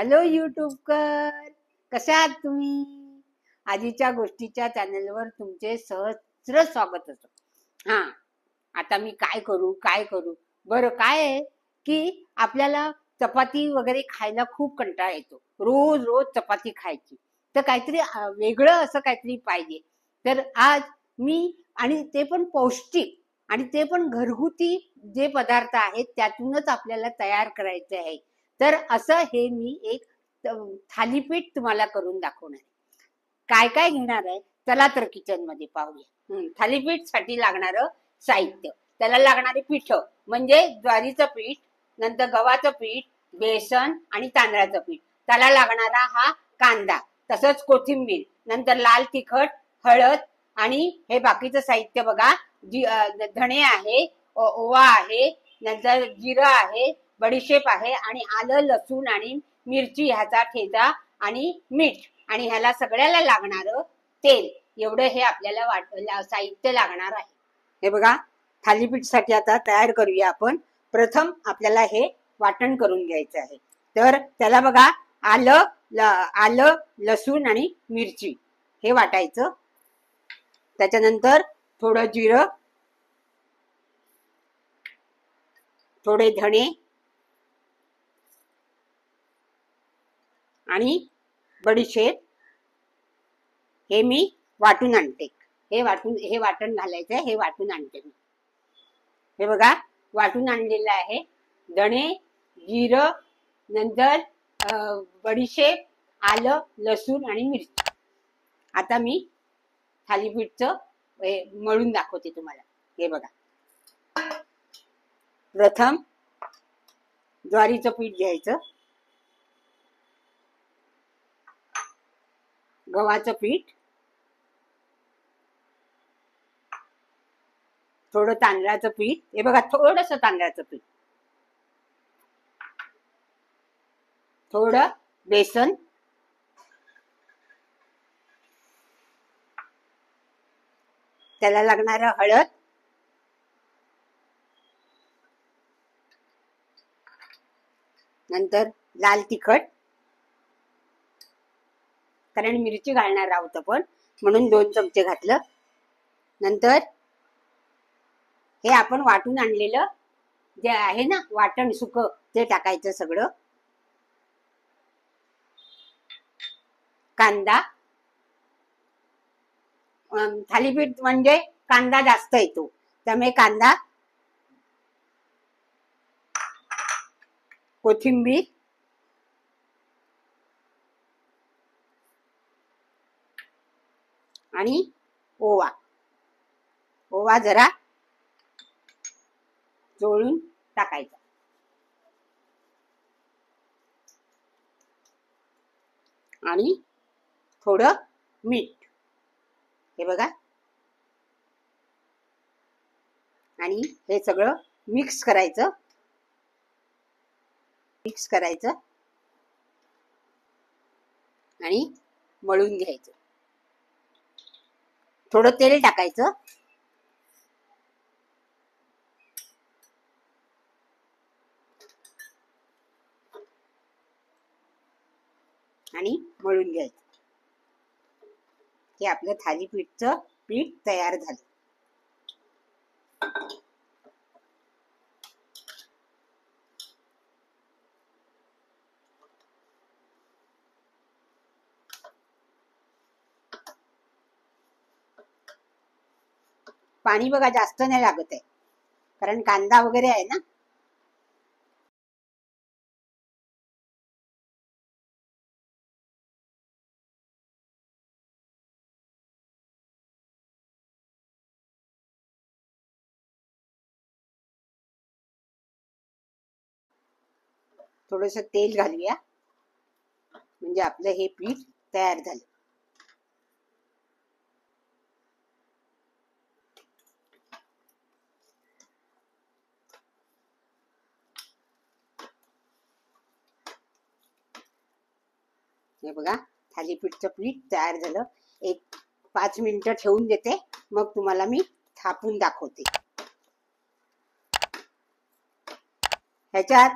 Hello यूट्यूबकर, कशा आहात तुम्ही? आजीच्या गोष्टीच्या चॅनलवर तुमचे सहस्र स्वागत असो. हा, आता मी काय करू बरं. काय आहे की आपल्याला चपाती वगैरे खायला खूप कंटाळा येतो. रोज रोज चपाती खायची, तर काहीतरी वेगळं असं काहीतरी पाहिजे. तर आज मी, आणि ते पण पौष्टिक आणि ते पण घरगुती जे पदार्थ आहेत त्यातूनच आपल्याला तयार करायचे आहे. तर असं हे मी एक थालीपीठ तुम्हाला करून दाखवणार आहे. काय काय घेणार आहे चला तर किचन मध्ये पाहूया. थालीपीठ साठी लागणारं साहित्य, त्याला लागणारे पीठ म्हणजे ज्वारीचं पीठ, नंतर गव्हाचं पीठ, बेसन आणि तांदळाचं पीठ. त्याला लागणारा हा कांदा, तसंच कोथिंबीर, नंतर लाल तिखट, हळद आणि हे बाकीचं साहित्य बघा. धणे आहे, ओवा आहे, नंतर जिरं आहे, बडीशेप आहे आणि आलं, लसूण आणि मिरची ह्याचा ठेचा आणि मीठ आणि ह्याला सगळ्याला लागणारं तेल, एवढं हे आपल्याला साहित्य लागणार आहे. हे बघा, थालीपीठ साठी आता तयार करूया आपण. प्रथम आपल्याला हे वाटण करून घ्यायचं आहे. तर त्याला बघा, आलं, लसूण आणि मिरची हे वाटायचं. त्याच्यानंतर थोडं जिरं, थोडे धणे आणि बडीशेप हे मी वाटून आणते. हे वाटण घालायचं आहे, हे वाटून आणते मी. हे बघा, वाटून आणलेलं आहे. धणे, जिरं, नंतर बडीशेप, आलं, लसूण आणि मिरची. आता मी थालीपीठचं मळून दाखवते तुम्हाला. हे बघा, प्रथम ज्वारीचं पीठ घ्यायचं, गव्हाचं पीठ, थोडं तांदळाचं पीठ. हे बघा, थोडंसं तांदळाचं पीठ, थोडं बेसन, त्याला लागणारं हळद, नंतर लाल तिखट, कारण मिरची घालणार आहोत आपण म्हणून 2 चमचे घातलं. नंतर हे आपण वाटून आणलेलं जे आहे ना वाटण सुकं, ते टाकायचं सगळं. कांदा, थालीपीठ म्हणजे कांदा जास्त येतो, त्यामुळे कांदा, कोथिंबीर, आणि ओवा जरा चोळून टाकायचा आणि थोडं मीठ. हे बघा, आणि हे सगळं मिक्स करायचं आणि मळून घ्यायचं. थोडं तेल टाकायचं आणि मळून घ्यायचं. हे आपलं थालीपीठचं पीठ तयार झालं. पाणी बघा जास्त नाही लागत आहे, कारण कांदा वगैरे आहे ना. थोडस तेल घालूया म्हणजे आपलं हे पीठ तयार झालं. हे बघा, थालीपीठचं पीठ तयार झालं. एक 5 मिनिटं ठेवून देते, मग तुम्हाला मी थापून दाखवते. ह्याच्यात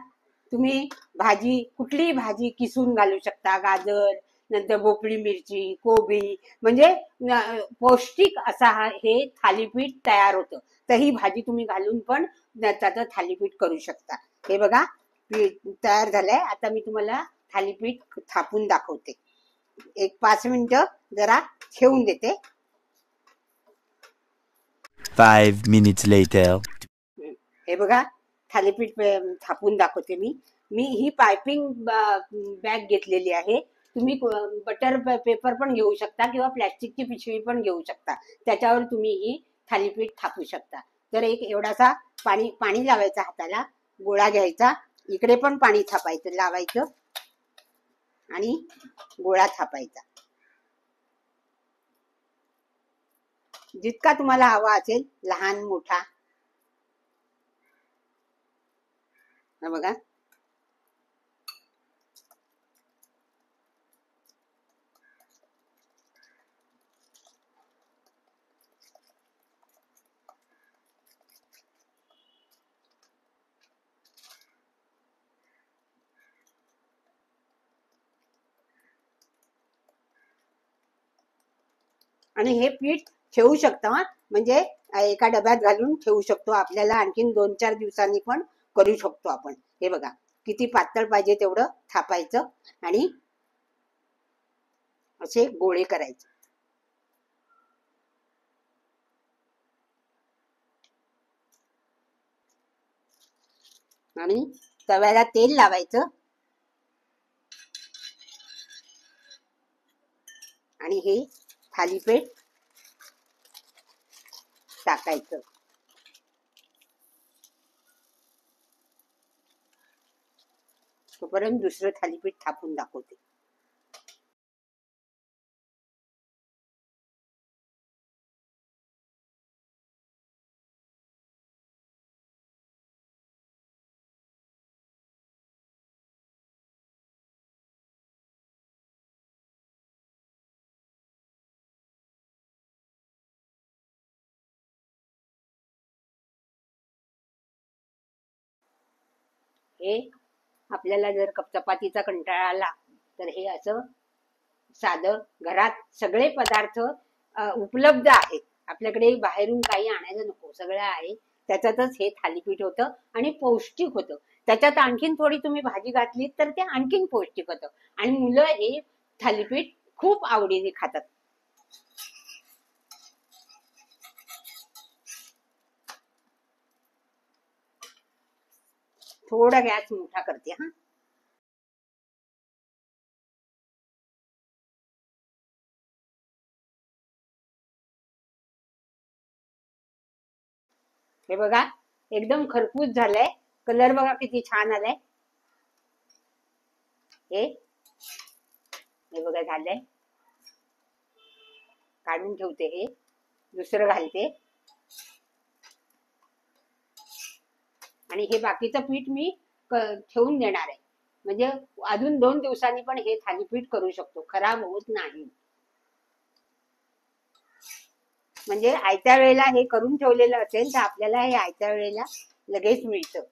तुम्ही भाजी, कुठलीही भाजी किसून घालू शकता. गाजर, नंतर भोपळी मिरची, कोबी, म्हणजे पौष्टिक असा हे थालीपीठ तयार होतं. तर ही भाजी तुम्ही घालून पण त्याचं थालीपीठ करू शकता. हे बघा पीठ तयार झालंय. आता मी तुम्हाला थालीपीठ थापून दाखवते. एक 5 मिनिटं जरा ठेवून देते. 5 minutes later. हे बघा थालीपीठ थापून दाखवते मी. ही पायपिंग बॅग घेतलेली आहे. तुम्ही बटर पेपर पण घेऊ शकता किंवा प्लॅस्टिकची पिशवी पण घेऊ शकता. त्याच्यावर तुम्ही ही थालीपीठ थापू शकता. तर एक एवढासा पाणी लावायचं हाताला, गोळा घ्यायचा, इकडे पण पाणी थापायचं, लावायचं आणि गोळा थापायचा. जितका तुम्हाला हवा असेल, लहान मोठा. बघा आणि हे पीठ ठेवू शकतो. म्हणजे एका डब्यात घालून ठेवू शकतो. आपल्याला आणखीन 2-4 दिवसांनी पण करू शकतो आपण. हे बघा किती पातळ पाहिजे तेवढं थापायचं आणि असे गोळे करायचे. आणि तव्याला तेल लावायचं आणि हे थालीपीठ टाकायचं. तोपर्यंत दुसरं थालीपीठ थापून दाखवते. हे आपल्याला जर चपातीचा कंटाळा आला तर हे असं साधं घरात सगळे पदार्थ उपलब्ध आहेत. आपल्याकडे बाहेरून काही आणायचं नको, सगळं आहे. त्याच्यातच हे थालीपीठ होतं आणि पौष्टिक होतं. त्याच्यात आणखीन थोडी तुम्ही भाजी घातली तर ते आणखीन पौष्टिक होतं आणि मुलं हे थालीपीठ खूप आवडीने खातात. थोडा गॅस मोठा करते हा. हे बघा एकदम खरपूस झालंय. कलर बघा किती छान आलाय. हे बघा झालंय. काढून ठेवते. हे दुसरं घालते आणि हे बाकीचं पीठ मी ठेवून देणार आहे. म्हणजे अजून 2 दिवसांनी पण हे थालीपीठ करू शकतो, खराब होत नाही. म्हणजे आयत्या वेळेला हे करून ठेवलेलं असेल तर आपल्याला हे आयत्या वेळेला लगेच मिळतं.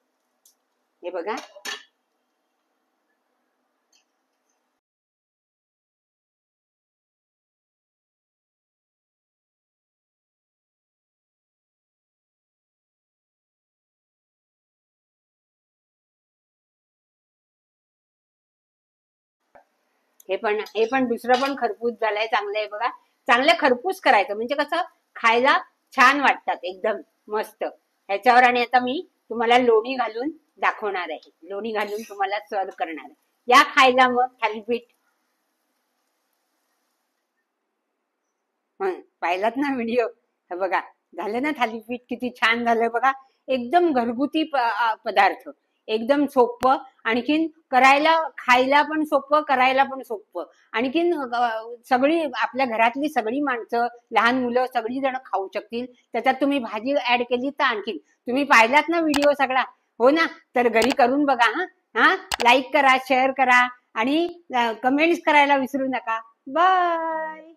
हे बघा हे पण दुसरं पण खरपूस झालंय. चांगलं आहे बघा. चांगलं खरपूस करायचं म्हणजे कसं खायला छान वाटतात एकदम मस्त. ह्याच्यावर आणि आता मी तुम्हाला लोणी घालून दाखवणार आहे. लोणी घालून तुम्हाला सर्व करणार आहे. या खायला मग थालीपीठ. पाहिलात ना व्हिडिओ. बघा झालं ना थालीपीठ किती छान झालं बघा. एकदम घरगुती पदार्थ, एकदम सोपं, आणखीन करायला खायला पण सोपं, करायला पण सोपं. आणखीन सगळी आपल्या घरातली सगळी माणसं, लहान मुलं सगळी जण खाऊ शकतील. त्याच्यात तुम्ही भाजी ऍड केली तर आणखीन. तुम्ही पाहिलात ना व्हिडिओ सगळा. हो ना. तर घरी करून बघा. हा लाईक करा, शेअर करा आणि कमेंट्स करायला विसरू नका. बाय.